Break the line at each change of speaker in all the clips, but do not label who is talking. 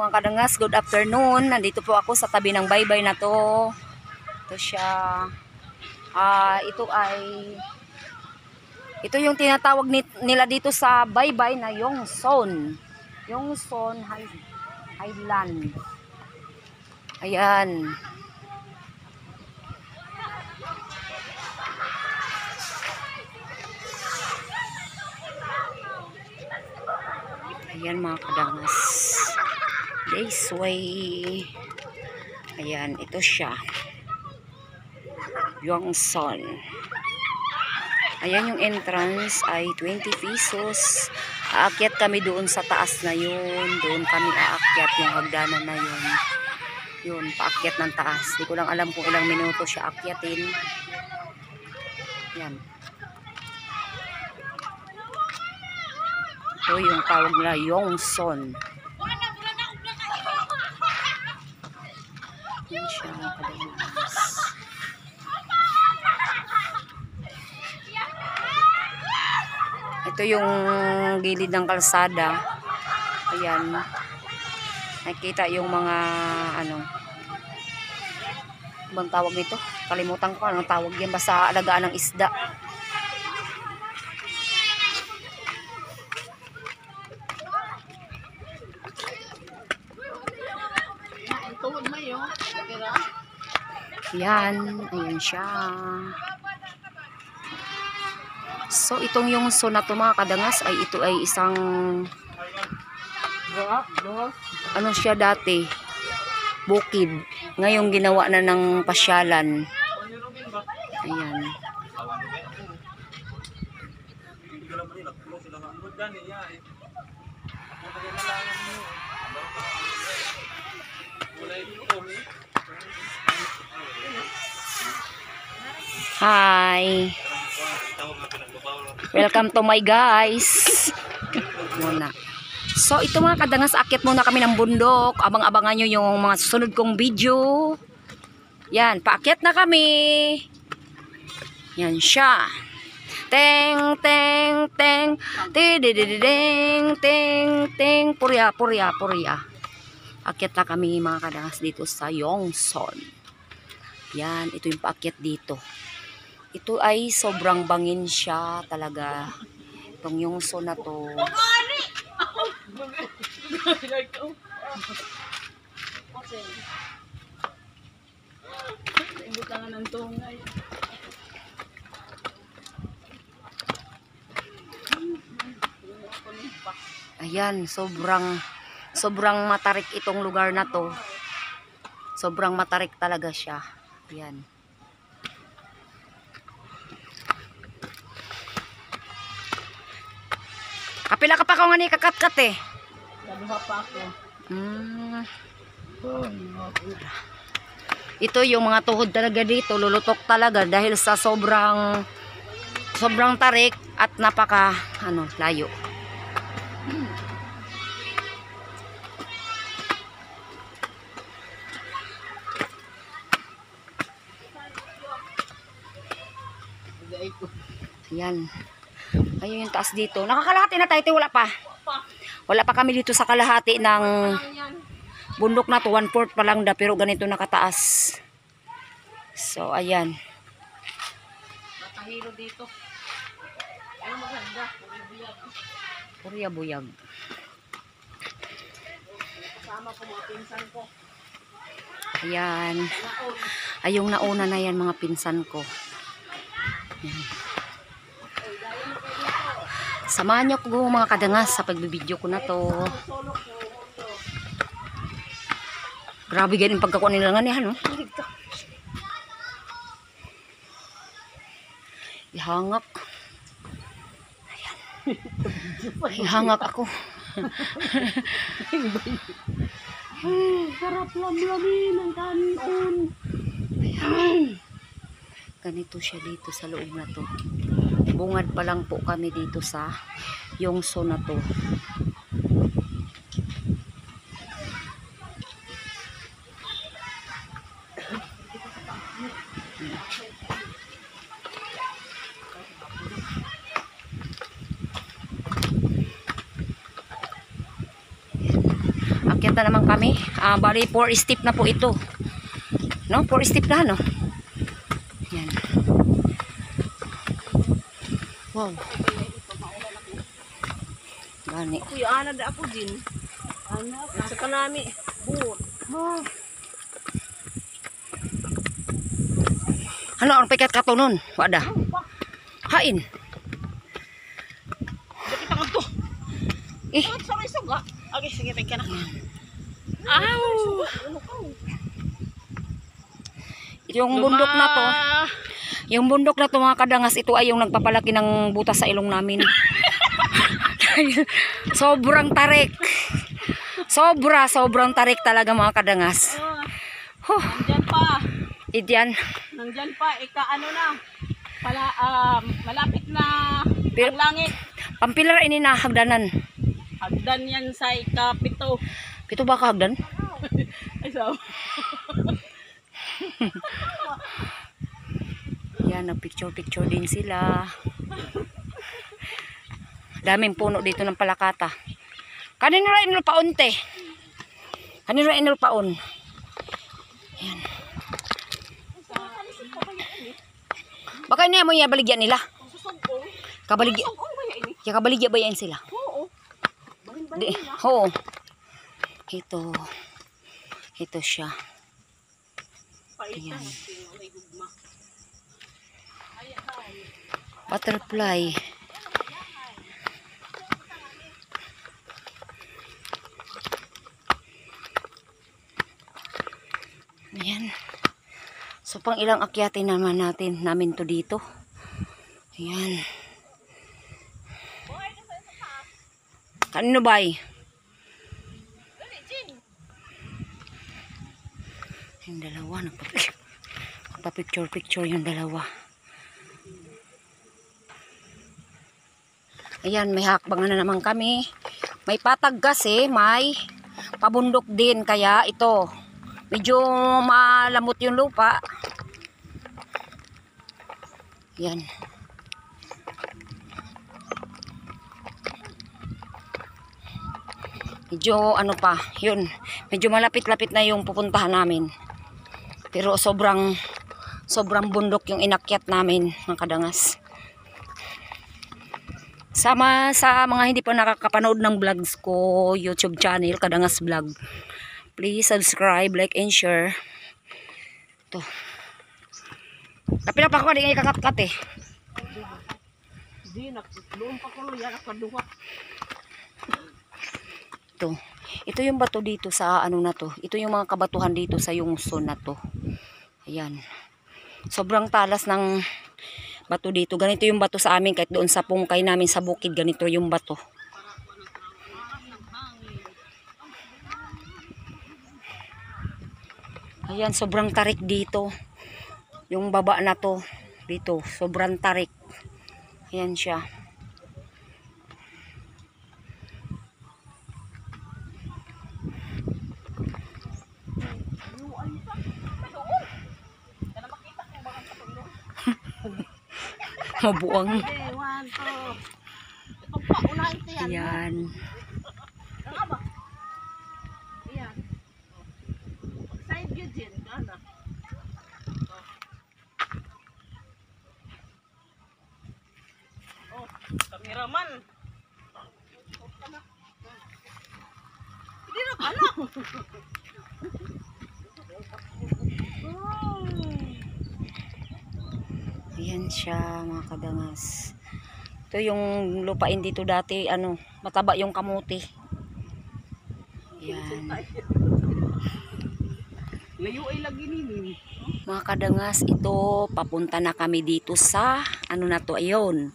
mga kadangas, good afternoon. Nandito po ako sa tabi ng baybay na to. Ito siya. Ito yung tinatawag nila dito sa baybay na Yongson. Yongson Highland. Ayan. Ayan mga kadangas. This way. Ayan, ito siya. Yongson. Ayan yung entrance ay 20 pesos. Aakyat kami doon sa taas na yun. Doon kami aakyat yung hagdanan na yun. Yun, paakyat ng taas. Di ko lang alam kung ilang minuto siya akyatin. Yan. Ito yung tawag nila Yongson. Yan siya mga kadangas. Ito yung gilid ng kalsada. Ayan. Nakita yung mga bang tawag nito? Kalimutan ko anong tawag yan. Basta alagaan ng isda. Yan. Ayan siya. So, itong yung na to mga kadangas ay ito ay isang ano siya dati? Bukid. Ngayong ginawa na ng pasyalan. Ayan. Hi. Welcome to my guys. Muna. So ito mga kadangas, akyat muna kami ng bundok. Abang-abangan nyo yung mga susunod kong video. Yan, paakyat na kami. Yan siya. Teng, teng, teng. Tidididing, teng, teng. Purya, purya, purya. Akyat na kami mga kadangas dito sa Yongson. Yan, ito yung paakyat dito. Ito ay sobrang bangin siya talaga. Itong Yongson na to. Ayan, sobrang matarik itong lugar na to. Sobrang matarik talaga siya. Ayan. Kapila ka pa ko nga ni kakat-kat eh. Daduha pa ako. Ito yung mga tuhod talaga dito, lulutok talaga dahil sa sobrang tarik at napaka layo. Ayan. Ayun yung taas dito. Nakakalahati na tayo. Wala pa. Wala pa kami dito sa kalahati ng bundok na to. 1/4 pa lang da. Pero ganito nakataas. So, ayan. Nakahiro dito. Ano maganda? Purya buyag. Kasama ko mga pinsan ko. Ayan. Ayong nauna na yan mga pinsan ko. Ayan. Samahan niyo ko mga kadangas sa pagbibideo ko na to. Grabe ganun pagkakuha nila nga niya, no? Ihangak. Ayan. Ihangak ako. Sarap lamlamin ang kanin. Ayan. Ganito siya dito sa loob na to. Bungad pa lang po kami dito sa Yongson na to. Akyat na naman kami. Bali 4 step na po ito. No? 4 step na, no? Yan. Wow. Gani.
Ako yung ana da ako din. Ana, sa kanami. Buot.
Ano ang pikat ka to nun? Wada. Hain.
Bakit ang to?
Eh.
Sorry, suga. Okay, sige, tingnan na. Aw!
Yung bundok na to. Yung bundok na to mga kadangas, ito ay yung nagpapalaki ng butas sa ilong namin. Sobrang tarik. Sobrang tarik talaga mga kadangas.
Nandyan pa.
Idyan.
Nandyan pa. Ano na. Malapit na
Pero,
ang langit.
Pampilar ini na hagdanan.
Hagdan yan sa ika-7.
Pito ba ka hagdan?
Ay, so.
Yan, nagpicture-picture din sila. Daming puno dito ng palakata. Kanino ra inulpaon te? Kanino ra inulpaon? Yan. Baka niya mo niya baligyan nila. Kabaligya. Ya kabaligya ba yan sila?
Oo.
Di, oo. Ito siya. Ayan. Butterfly. Ayan. So pang ilang akyatin namin to dito. Ayan. Kanino ba eh? Yung dalawa, nagpa-picture yung dalawa. Ayan, may hakbangan na naman kami. May patag kasi, may pabundok din. Kaya ito, medyo malamot yung lupa. Ayan. Medyo ano pa, yun. Medyo malapit-lapit na yung pupuntahan namin. Pero sobrang bundok yung inakyat namin, mga kadangas. Sama sa mga hindi pa nakakapanood ng vlogs ko, YouTube channel, Kadangas Vlog. Please subscribe, like, and share. Ito. Tapi na pa ako, hindi nga ikakatkat eh.
Hindi, doon pa ko yan, nakaduha.
Ito yung bato dito sa ano na to. Ito yung mga kabatuhan dito sa Yongson na to. Ayan. Sobrang talas ng bato dito. Ganito yung bato sa amin kahit doon sa pungkay namin sa bukid. Ganito yung bato. Ayan, sobrang tarik dito. Yung baba na to. Dito, sobrang tarik. Ayan siya. Mabuang. Ayan.
Side view din. Oh, kameraman. Hindi na pala.
Ayan siya mga kadangas. Ito yung lupain dito dati, ano, mataba yung kamuti. Ayan.
Layo ay lagi nini.
Mga kadangas, ito, papunta na kami dito sa, ano na to, ayun.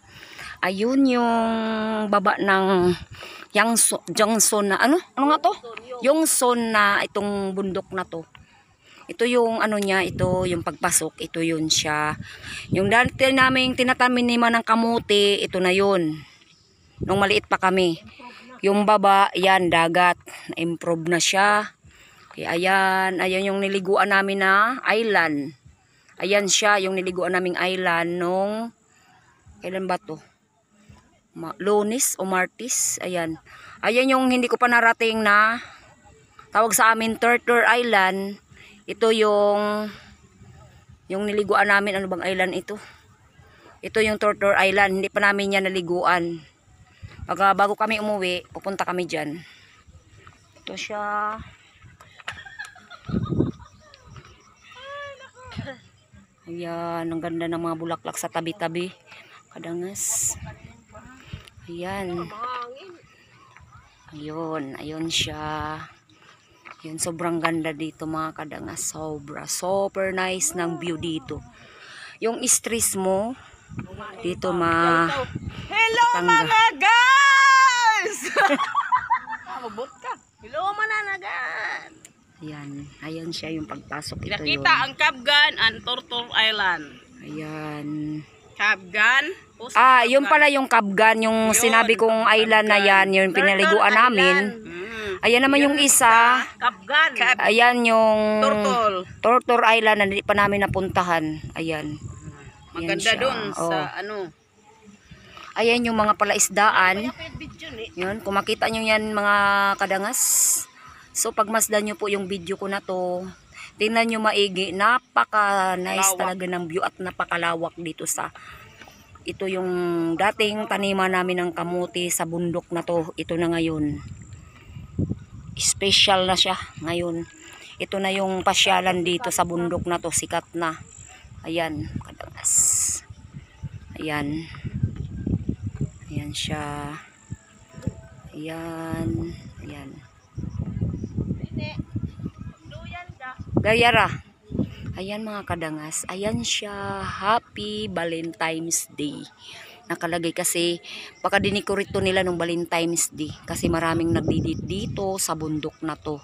Ayun yung baba ng Yongson na, ano nga to? Yongson na itong bundok na to. Ito yung ano niya, ito yung pagpasok, ito yun siya. Yung dati naming tinataniman ng kamuti, ito na yun. Nung maliit pa kami. Yung baba, yan, dagat. Na-improve na siya. Kaya ayan yung niliguan namin na island. Ayan siya, yung niliguan naming island nung, kailan ba to? Lunes o Martes, ayan. Ayan yung hindi ko pa narating na tawag sa amin Torture Island. Ito yung niliguan namin. Ano bang island ito? Ito yung Torture Island. Hindi pa namin yan naliguan. Bago kami umuwi, pupunta kami dyan. Ito siya. Ayan, ang ganda ng mga bulaklak sa tabi-tabi. Kadangas. Ayan. Ayun siya. Yun, sobrang ganda dito mga kadangas. Super nice ng view dito. Yung stress mo, dito
Hello mga guys! Mabot ka. Hello mananagan.
Ayan siya yung pagpasok. Ito yun.
Nakita ang Cabgan and Torture Island.
Ayan.
Cabgan.
Yung pala yung Cabgan, yung sinabi kong island na yan, yung pinaliguan namin. Ayan naman yung isa.
Cabgan.
Ayan yung
Torture.
Island na hindi pa namin napuntahan. Ayan.
Maganda dun sa ano.
Ayan yung mga palaisdaan. Yun, kung makita nyo yan mga kadangas. So pagmasdan nyo po yung video ko na to, tingnan nyo maigi. Napaka nice talaga ng view at napakalawak dito sa ito yung dating taniman namin ng kamuti sa bundok na to. Ito na ngayon. Special na siya ngayon. Ito na yung pasyalan dito sa bundok na to. Sikat na. Ayan, kadangas. Ayan. Ayan siya. Ayan. Gayara. Ayan mga kadangas. Ayan siya. Happy Valentine's Day. Nakalagay kasi pakadinikorito nila nung Valentine's Day. Kasi maraming nagdidit dito sa bundok na to.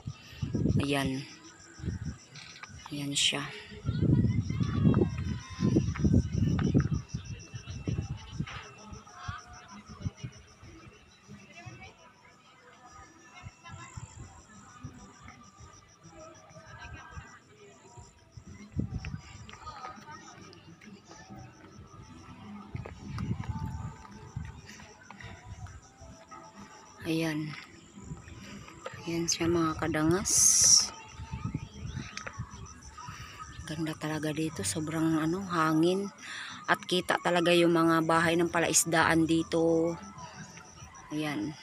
Ayan. Ayan siya. Ayan. Ayan siya mga kadangas. Ganda talaga dito. Sobrang hangin. At kita talaga yung mga bahay ng palaisdaan dito. Ayan.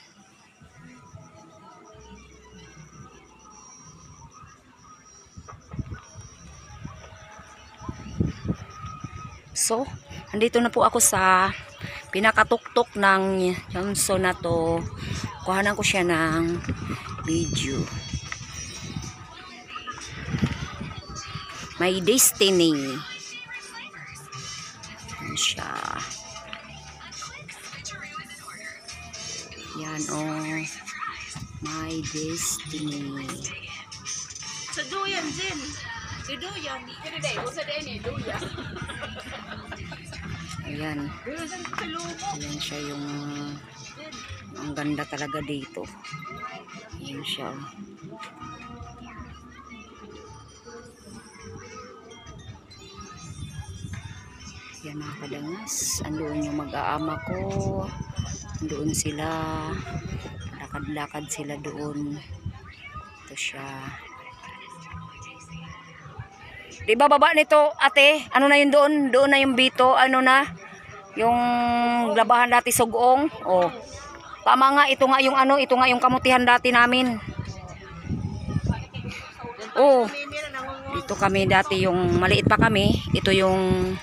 So, andito na po ako sa pinakatuktok ng Johnson na to. Kuhanan ko siya ng video. My Destiny. Ayan siya. Yan My Destiny.
Sa duyan din. Sa duyan. Kaya day, usa din duyan.
Ayan. Ayan siya yung ang ganda talaga dito. Ayan siya. Ayan mga kadangas. Andoon yung mag-aama ko. Andoon sila. Lakad-lakad sila doon. Ito siya. Di ba baba nito, ate? Ano na yun doon? Doon na yung bito. Ano na? Yung labahan dati sugong. Oh. Tama nga, ito nga yung kamutihan dati namin. Oh. Dito kami dati yung maliit pa kami. Ito yung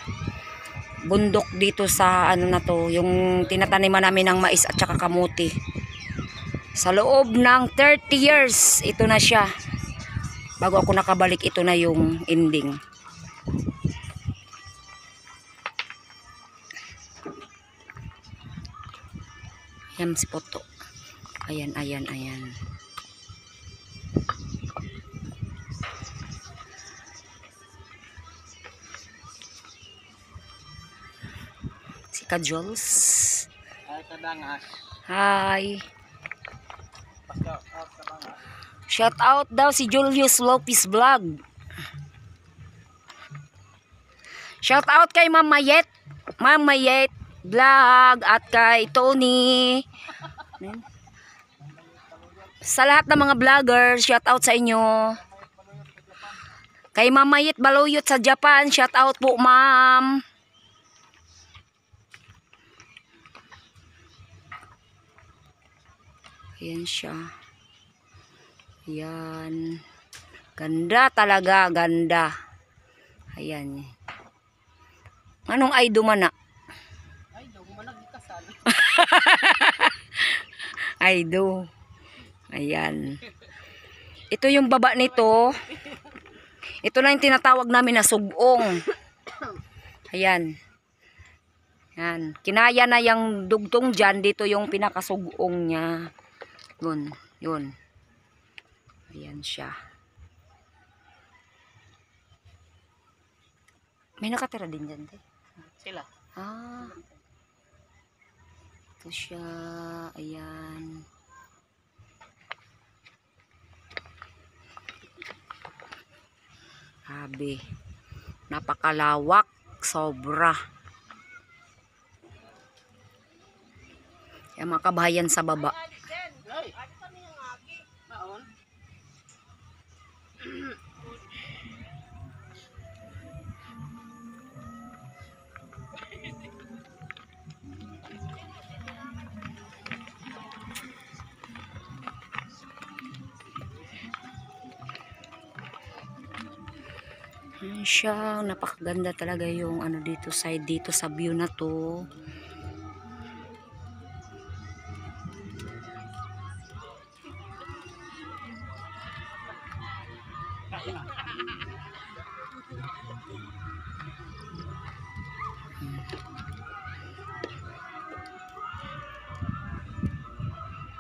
bundok dito sa na to, yung tinataniman namin ng mais at saka kamuti. Sa loob ng 30 years, ito na siya. Bago ako nakabalik, ito na yung ending. Ayan si Poto. Ayan. Si Kajols. Hi. Shout out daw si Julius Lopez Vlog. Shout out kay Ma'am Mayet Vlog at kay Tony. Sa lahat ng mga vlogger, shout out sa inyo. Kay Mamayit Baluyot sa Japan, shout out po ma'am. Ayan siya. Ayan. Ganda talaga, ganda. Ayan. Anong ay dumana?
Ay, daw mo nagkasal.
Ay do. Ayan. Ito yung baba nito. Ito na yung tinatawag namin na sugong. Ayan. Yan. Kinaya na yung dugtong dyan. Dito yung pinakasugong niya. Yun. Yun. Ayan siya. May nakatira din dyan.
Sila.
Ah. Ito siya. Ayan. Grabe. Napakalawak. Sobra. Yung mga kabahayan sa baba.
Ay. Maon.
Ayan siya. Napakaganda talaga yung ano dito side dito sa view na to.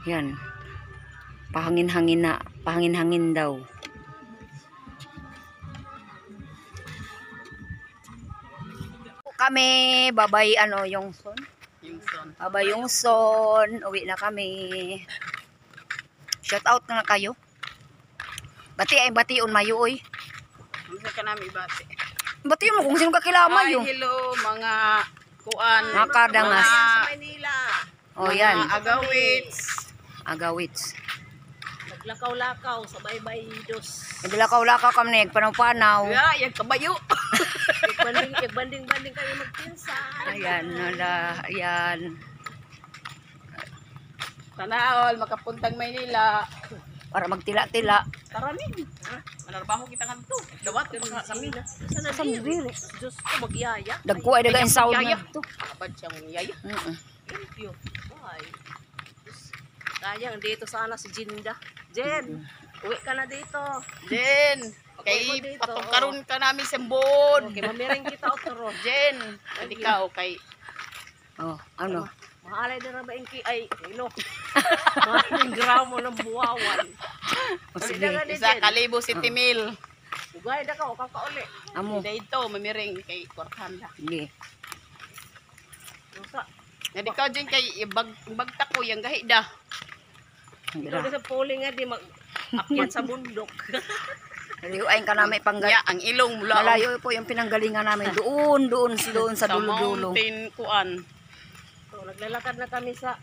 Yan. Pahangin-hangin na. Pahangin-hangin daw. Kami, babay ano yung son?
Yung son.
Babay yung son. Uwi na kami. Shout out na kayo. Bati ay bation mayo oy.
Ano ka namin ibati?
Bati mo kung sino kakilama
Ay,
yo.
hello mga kuan.
Nakadangas.
Mga sa Manila.
Oh yan.
Mga agawits.
Agawits.
Naglakaw-lakaw sa baybay dos.
Naglakaw-lakaw kami nagpanaw-panaw.
Ya, yung kabayo. Banding kayo magpinsan.
Ayan, nala, ayan.
Tanaol, makapuntang Maynila.
Para magtila-tila.
Tara nin. Manarbaho kita nga to. Dawat ko mga kami na. Sana dili. Diyos ko magyaya.
Dagko ay dagang sound na to.
Abad siyang yaya. Thank you. Bye. Sayang dito sana si Jinda. Jen, uwi ka na dito. Jen, kay patungkaron ka namin sa mbon. Okay, mamiring kita otro. Jen, ikaw kay
Oh, ano?
mahalay na ba inki ay ilo. Mahalay gramo ng buwawan.
Sige.
Isa kalibo si Timil. Ugay da ka o kakauli.
Amo.
Dito mamiring kay Kwartanda.
Sige.
Usa. Nga di ka dyan kay ibagta ko yung gahi da. Dito sa puli nga di mag-akyat sa bundok.
Naliwain ka namin panggal.
Ya, ang ilong mula.
Malayo po yung pinanggalingan namin. Doon sa dulo-dulo.
mountain kuan. So, naglalakad na kami sa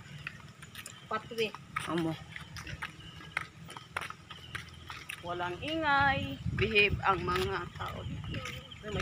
pathway.
Amo.
Walang ingay. Behave ang mga tao. May